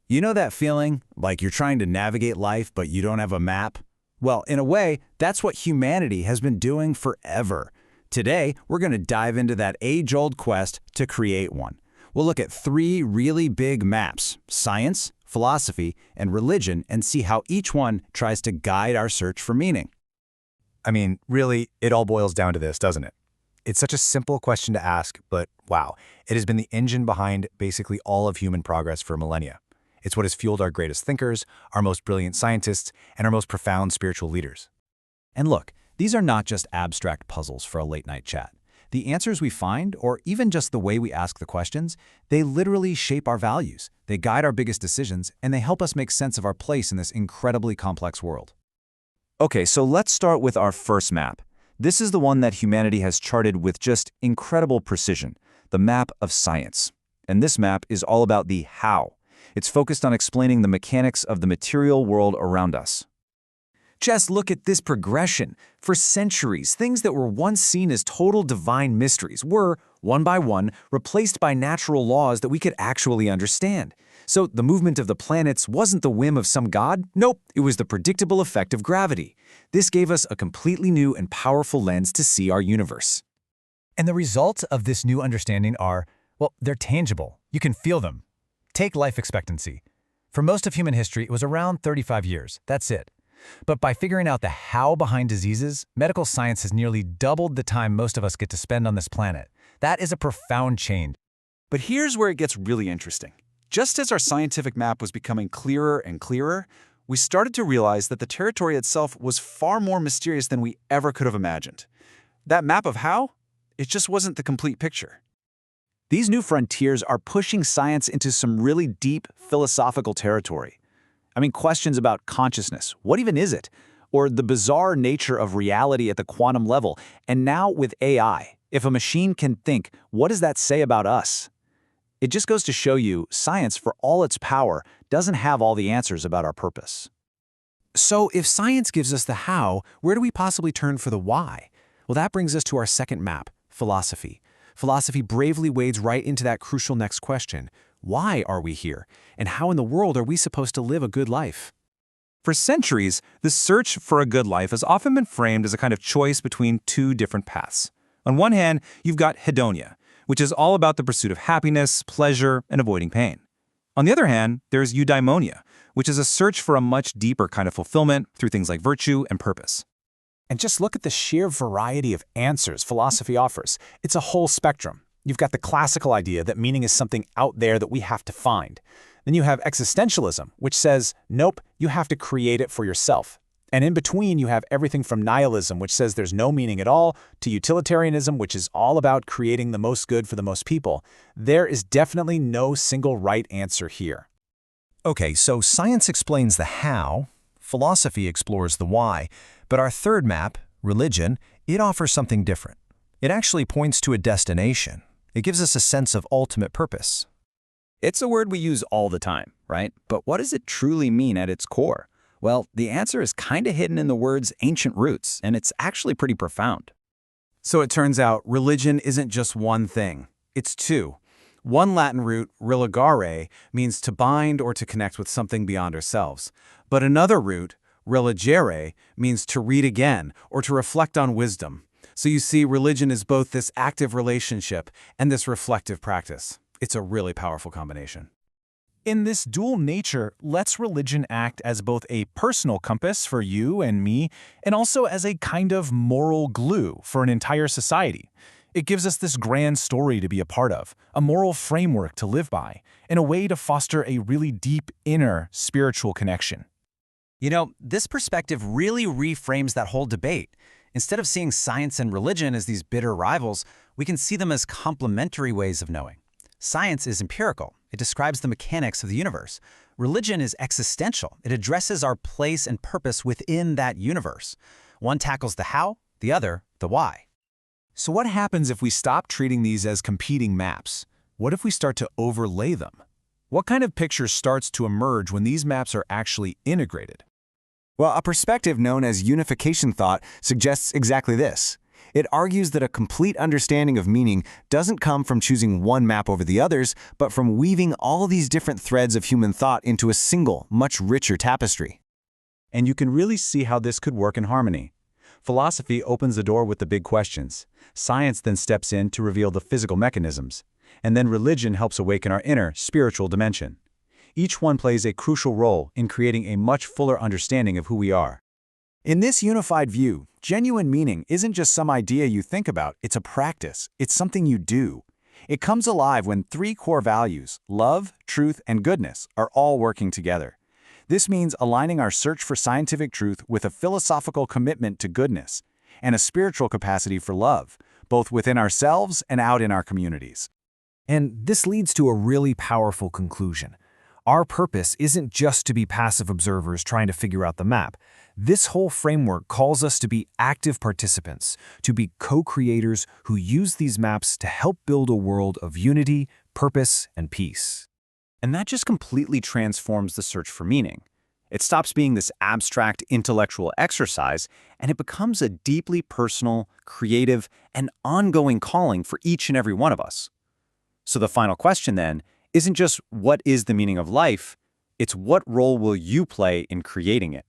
You know that feeling, like you're trying to navigate life but you don't have a map? Well, in a way, that's what humanity has been doing forever. Today, we're going to dive into that age-old quest to create one. We'll look at three really big maps: science, philosophy, and religion, and see how each one tries to guide our search for meaning. I mean, really, it all boils down to this, doesn't it? It's such a simple question to ask, but wow, it has been the engine behind basically all of human progress for millennia. It's what has fueled our greatest thinkers, our most brilliant scientists, and our most profound spiritual leaders. And look, these are not just abstract puzzles for a late-night chat. The answers we find, or even just the way we ask the questions, they literally shape our values, they guide our biggest decisions, and they help us make sense of our place in this incredibly complex world. Okay, so let's start with our first map. This is the one that humanity has charted with just incredible precision, the map of science. And this map is all about the how. It's focused on explaining the mechanics of the material world around us. Just look at this progression. For centuries, things that were once seen as total divine mysteries were, one by one, replaced by natural laws that we could actually understand. So the movement of the planets wasn't the whim of some god. Nope, it was the predictable effect of gravity. This gave us a completely new and powerful lens to see our universe. And the results of this new understanding are, well, they're tangible. You can feel them. Take life expectancy. For most of human history, it was around 35 years. That's it. But by figuring out the how behind diseases, medical science has nearly doubled the time most of us get to spend on this planet. That is a profound change. But here's where it gets really interesting. Just as our scientific map was becoming clearer and clearer, we started to realize that the territory itself was far more mysterious than we ever could have imagined. That map of how? It just wasn't the complete picture. These new frontiers are pushing science into some really deep philosophical territory. I mean, questions about consciousness, what even is it? Or the bizarre nature of reality at the quantum level. And now with AI, if a machine can think, what does that say about us? It just goes to show you, science, for all its power, doesn't have all the answers about our purpose. So if science gives us the how, where do we possibly turn for the why? Well, that brings us to our second map, philosophy. Philosophy bravely wades right into that crucial next question. Why are we here? And how in the world are we supposed to live a good life? For centuries, the search for a good life has often been framed as a kind of choice between two different paths. On one hand, you've got hedonia, which is all about the pursuit of happiness, pleasure, and avoiding pain. On the other hand, there's eudaimonia, which is a search for a much deeper kind of fulfillment through things like virtue and purpose. And just look at the sheer variety of answers philosophy offers. It's a whole spectrum. You've got the classical idea that meaning is something out there that we have to find. Then you have existentialism, which says, nope, you have to create it for yourself. And in between, you have everything from nihilism, which says there's no meaning at all, to utilitarianism, which is all about creating the most good for the most people. There is definitely no single right answer here. Okay, so science explains the how, philosophy explores the why, but our third map, religion, it offers something different. It actually points to a destination. It gives us a sense of ultimate purpose. It's a word we use all the time, right? But what does it truly mean at its core? Well, the answer is kind of hidden in the word's ancient roots, and it's actually pretty profound. So it turns out religion isn't just one thing, it's two. One Latin root, religare, means to bind or to connect with something beyond ourselves. But another root, religere, means to read again or to reflect on wisdom. So you see, religion is both this active relationship and this reflective practice. It's a really powerful combination. In this dual nature, lets religion act as both a personal compass for you and me, and also as a kind of moral glue for an entire society. It gives us this grand story to be a part of, a moral framework to live by, and a way to foster a really deep inner spiritual connection. You know, this perspective really reframes that whole debate. Instead of seeing science and religion as these bitter rivals, we can see them as complementary ways of knowing. Science is empirical. It describes the mechanics of the universe. Religion is existential. It addresses our place and purpose within that universe. One tackles the how, the other, the why. So what happens if we stop treating these as competing maps? What if we start to overlay them? What kind of picture starts to emerge when these maps are actually integrated? Well, a perspective known as unification thought suggests exactly this. It argues that a complete understanding of meaning doesn't come from choosing one map over the others, but from weaving all these different threads of human thought into a single, much richer tapestry. And you can really see how this could work in harmony. Philosophy opens the door with the big questions. Science then steps in to reveal the physical mechanisms. And then religion helps awaken our inner, spiritual dimension. Each one plays a crucial role in creating a much fuller understanding of who we are. In this unified view, genuine meaning isn't just some idea you think about, it's a practice. It's something you do. It comes alive when three core values, love, truth, and goodness, are all working together. This means aligning our search for scientific truth with a philosophical commitment to goodness and a spiritual capacity for love, both within ourselves and out in our communities. And this leads to a really powerful conclusion. Our purpose isn't just to be passive observers trying to figure out the map. This whole framework calls us to be active participants, to be co-creators who use these maps to help build a world of unity, purpose, and peace. And that just completely transforms the search for meaning. It stops being this abstract intellectual exercise, and it becomes a deeply personal, creative, and ongoing calling for each and every one of us. So the final question then isn't just what is the meaning of life, it's what role will you play in creating it?